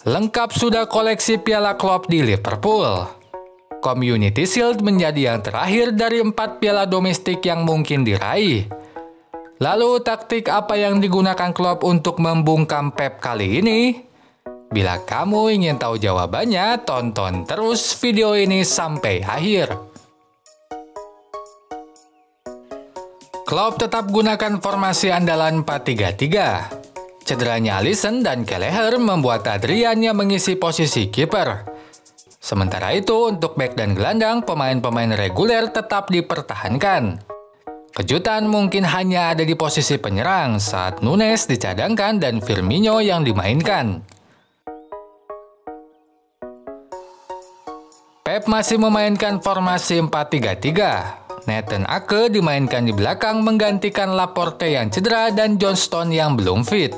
Lengkap sudah koleksi Piala Klopp di Liverpool. Community Shield menjadi yang terakhir dari 4 piala domestik yang mungkin diraih. Lalu taktik apa yang digunakan Klopp untuk membungkam Pep kali ini? Bila kamu ingin tahu jawabannya, tonton terus video ini sampai akhir. Klopp tetap gunakan formasi andalan 4-3-3. Cederanya Alisson dan Kelleher membuat Adriannya mengisi posisi kiper. Sementara itu, untuk bek dan gelandang, pemain-pemain reguler tetap dipertahankan. Kejutan mungkin hanya ada di posisi penyerang saat Nunes dicadangkan dan Firmino yang dimainkan. Pep masih memainkan formasi 4-3-3. Nathan Ake dimainkan di belakang menggantikan Laporte yang cedera dan John Stone yang belum fit.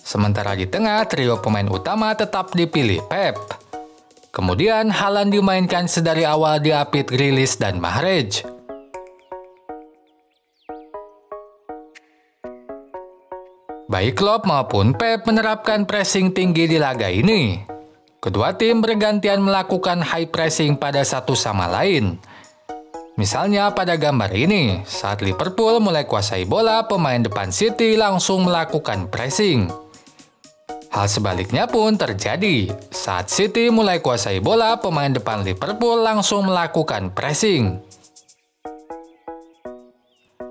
Sementara di tengah, trio pemain utama tetap dipilih Pep. Kemudian Haaland dimainkan sedari awal diapit Grealish dan Mahrez. Baik Klopp maupun Pep menerapkan pressing tinggi di laga ini. Kedua tim bergantian melakukan high pressing pada satu sama lain. Misalnya pada gambar ini, saat Liverpool mulai kuasai bola, pemain depan City langsung melakukan pressing. Hal sebaliknya pun terjadi. Saat City mulai kuasai bola, pemain depan Liverpool langsung melakukan pressing.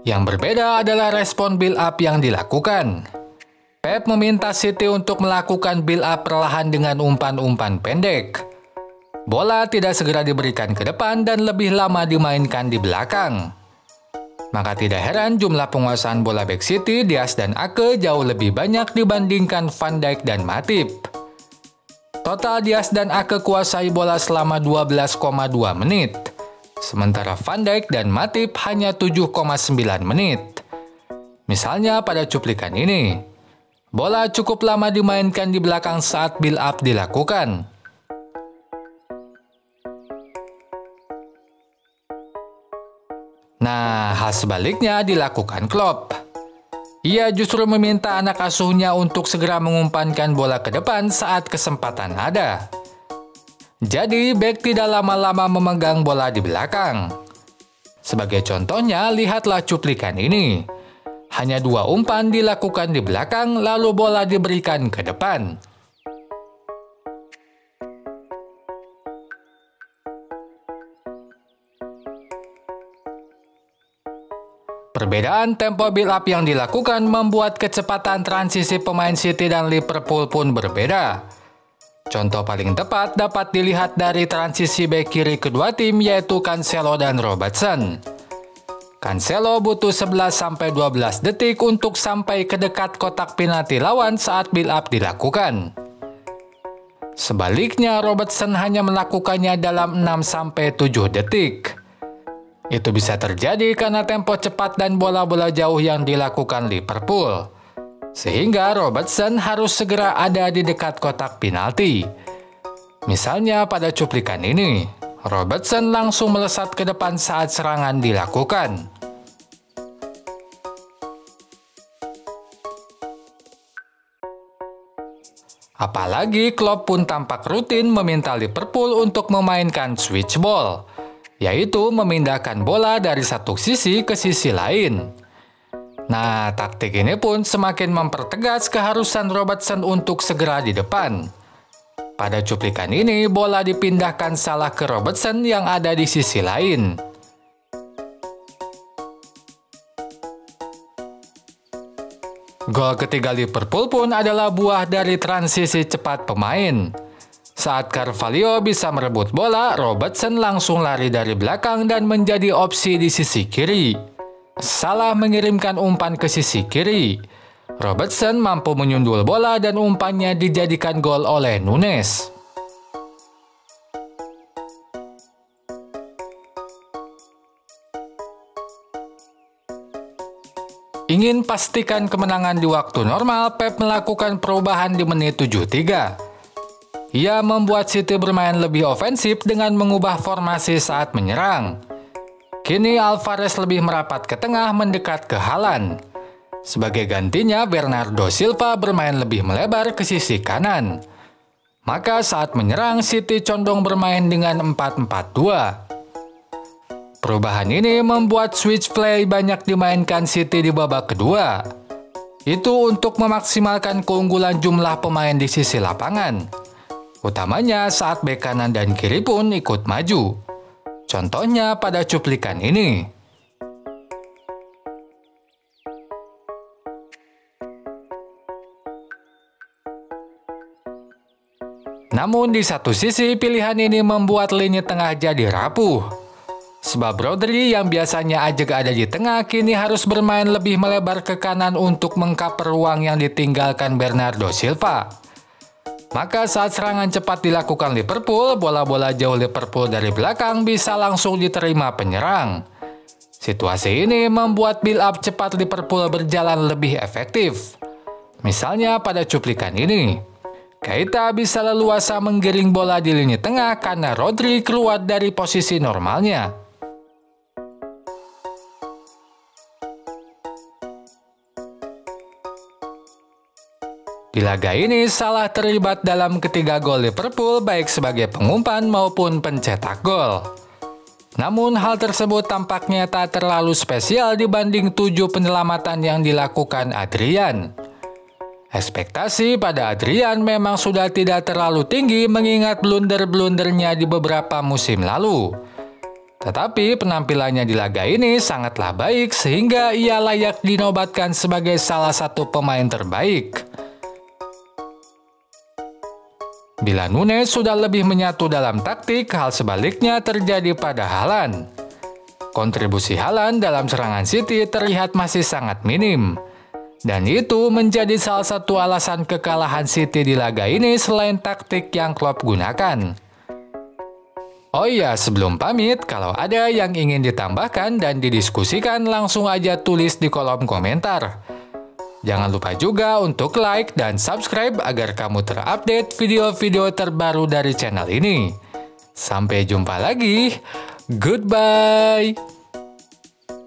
Yang berbeda adalah respon build-up yang dilakukan. Pep meminta City untuk melakukan build-up perlahan dengan umpan-umpan pendek. Bola tidak segera diberikan ke depan dan lebih lama dimainkan di belakang. Maka tidak heran jumlah penguasaan bola back City, Diaz dan Ake jauh lebih banyak dibandingkan Van Dijk dan Matip. Total Diaz dan Ake kuasai bola selama 12,2 menit. Sementara Van Dijk dan Matip hanya 7,9 menit. Misalnya pada cuplikan ini, bola cukup lama dimainkan di belakang saat build up dilakukan. Nah, hal sebaliknya dilakukan Klopp. Ia justru meminta anak asuhnya untuk segera mengumpankan bola ke depan saat kesempatan ada. Jadi, bek tidak lama-lama memegang bola di belakang. Sebagai contohnya, lihatlah cuplikan ini. Hanya 2 umpan dilakukan di belakang, lalu bola diberikan ke depan. Perbedaan tempo build-up yang dilakukan membuat kecepatan transisi pemain City dan Liverpool pun berbeda. Contoh paling tepat dapat dilihat dari transisi bek kiri kedua tim yaitu Cancelo dan Robertson. Cancelo butuh 11-12 detik untuk sampai ke dekat kotak penalti lawan saat build-up dilakukan. Sebaliknya, Robertson hanya melakukannya dalam 6-7 detik. Itu bisa terjadi karena tempo cepat dan bola-bola jauh yang dilakukan Liverpool. Sehingga Robertson harus segera ada di dekat kotak penalti. Misalnya pada cuplikan ini, Robertson langsung melesat ke depan saat serangan dilakukan. Apalagi Klopp pun tampak rutin meminta Liverpool untuk memainkan switch ball, yaitu memindahkan bola dari satu sisi ke sisi lain. Nah, taktik ini pun semakin mempertegas keharusan Robertson untuk segera di depan. Pada cuplikan ini, bola dipindahkan salah ke Robertson yang ada di sisi lain. Gol ketiga Liverpool pun adalah buah dari transisi cepat pemain. Saat Carvalho bisa merebut bola, Robertson langsung lari dari belakang dan menjadi opsi di sisi kiri. Salah mengirimkan umpan ke sisi kiri. Robertson mampu menyundul bola dan umpannya dijadikan gol oleh Nunes. Ingin pastikan kemenangan di waktu normal, Pep melakukan perubahan di menit 73. Ia membuat City bermain lebih ofensif dengan mengubah formasi saat menyerang. Kini Alvarez lebih merapat ke tengah mendekat ke Haaland. Sebagai gantinya, Bernardo Silva bermain lebih melebar ke sisi kanan. Maka saat menyerang, City condong bermain dengan 4-4-2. Perubahan ini membuat switch play banyak dimainkan City di babak kedua. Itu untuk memaksimalkan keunggulan jumlah pemain di sisi lapangan. Utamanya saat bek kanan dan kiri pun ikut maju. Contohnya pada cuplikan ini. Namun di satu sisi, pilihan ini membuat lini tengah jadi rapuh. Sebab Rodri yang biasanya ajak ada di tengah, kini harus bermain lebih melebar ke kanan untuk mengcover ruang yang ditinggalkan Bernardo Silva. Maka saat serangan cepat dilakukan Liverpool, bola-bola jauh Liverpool dari belakang bisa langsung diterima penyerang. Situasi ini membuat build-up cepat Liverpool berjalan lebih efektif. Misalnya pada cuplikan ini. Keita bisa leluasa menggiring bola di lini tengah karena Rodri keluar dari posisi normalnya. Di laga ini, Salah terlibat dalam ketiga gol Liverpool baik sebagai pengumpan maupun pencetak gol. Namun hal tersebut tampaknya tak terlalu spesial dibanding 7 penyelamatan yang dilakukan Adrian. Ekspektasi pada Adrian memang sudah tidak terlalu tinggi mengingat blunder-blundernya di beberapa musim lalu. Tetapi penampilannya di laga ini sangatlah baik sehingga ia layak dinobatkan sebagai salah satu pemain terbaik. Bila Nunez sudah lebih menyatu dalam taktik, hal sebaliknya terjadi pada Haaland. Kontribusi Haaland dalam serangan City terlihat masih sangat minim. Dan itu menjadi salah satu alasan kekalahan City di laga ini selain taktik yang Klopp gunakan. Oh iya, sebelum pamit, kalau ada yang ingin ditambahkan dan didiskusikan langsung aja tulis di kolom komentar. Jangan lupa juga untuk like dan subscribe agar kamu terupdate video-video terbaru dari channel ini. Sampai jumpa lagi, goodbye!